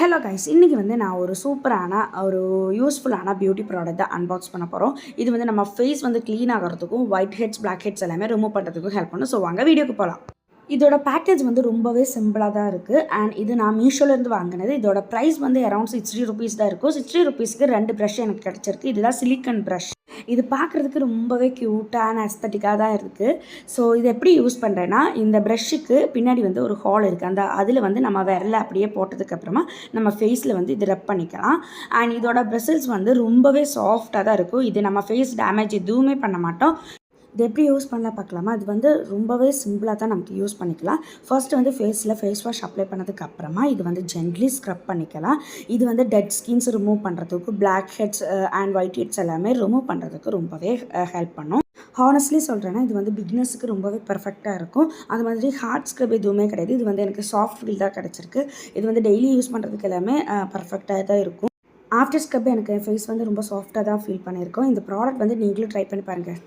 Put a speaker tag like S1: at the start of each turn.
S1: Hello guys, இன்றைக்கி வந்து நான் ஒரு சூப்பரான ஒரு யூஸ்ஃபுல்லான பியூட்டி ப்ராடக்ட் தான் அன்பாக்ஸ் பண்ண போகிறோம். இது வந்து நம்ம ஃபேஸ் வந்து க்ளீன் ஆகிறதுக்கும் ஒயிட் ஹெட்ஸ் பிளாக் ஹெட்ஸ் எல்லாமே ரிமூவ் பண்ணுறதுக்கும் ஹெல்ப் பண்ணும். ஸோ வாங்க வீடியோக்கு போகலாம். இதோட பேக்கேஜ் வந்து ரொம்பவே சிம்பிளாக தான் இருக்குது. அண்ட் இது நான் மீஷோலேருந்து வாங்கினது. இதோட ப்ரைஸ் வந்து அரௌண்ட் 60 ருபீஸ் தான் இருக்கும். 60 ருபீஸ்க்கு 2 ப்ரஷ் எனக்கு கிடச்சிருக்கு. இதுதான் சிலிக்கன் ப்ரஷ். இது பார்க்குறதுக்கு ரொம்பவே க்யூட்டான அஸ்தட்டிக்காக தான் இருக்குது. ஸோ இது எப்படி யூஸ் பண்ணுறேன்னா, இந்த ப்ரஷ்ஷுக்கு பின்னாடி வந்து ஒரு ஹால் இருக்குது. அதில் வந்து நம்ம விரல அப்படியே போட்டதுக்கப்புறமா நம்ம ஃபேஸில் வந்து இது ரப் பண்ணிக்கலாம். அண்ட் இதோட ப்ரஷஸ் வந்து ரொம்பவே சாஃப்டாக தான் இருக்கும். இது நம்ம ஃபேஸ் டேமேஜ் எதுவுமே பண்ண மாட்டோம். இது எப்படி யூஸ் பண்ணலாம் பார்க்கலாமா? அது வந்து ரொம்பவே சிம்பிளாக தான் நமக்கு யூஸ் பண்ணிக்கலாம். ஃபர்ஸ்ட்டு வந்து ஃபேஸ் வாஷ் அப்ளை பண்ணதுக்கப்புறமா இது வந்து ஜென்ட்லி ஸ்க்ரப் பண்ணிக்கலாம். இது வந்து டெட் ஸ்கின்ஸ் ரிமூவ் பண்ணுறதுக்கு, blackheads and whiteheads எல்லாமே ரிமூவ் பண்ணுறதுக்கு ரொம்பவே ஹெல்ப் பண்ணும். ஹானஸ்ட்லி சொல்கிறேன்னா, இது வந்து பிகினர்ஸுக்கு ரொம்பவே பர்ஃபெக்டாக இருக்கும். அது மாதிரி ஹார்ட் ஸ்க்ரப் எதுவுமே கிடையாது. இது வந்து எனக்கு சாஃப்ட் ஃபீல் தான் கிடச்சிருக்கு. இது வந்து டெய்லி யூஸ் பண்ணுறதுக்கு எல்லாமே பர்ஃபெக்டாக தான் இருக்கும். ஆஃப்டர் ஸ்க்ரப் எனக்கு என் ஃபேஸ் வந்து ரொம்ப சாஃப்டாக தான் ஃபீல் பண்ணியிருக்கோம். இந்த ப்ராடக்ட் வந்து நீங்களும் ட்ரை பண்ணி பாருங்கள்.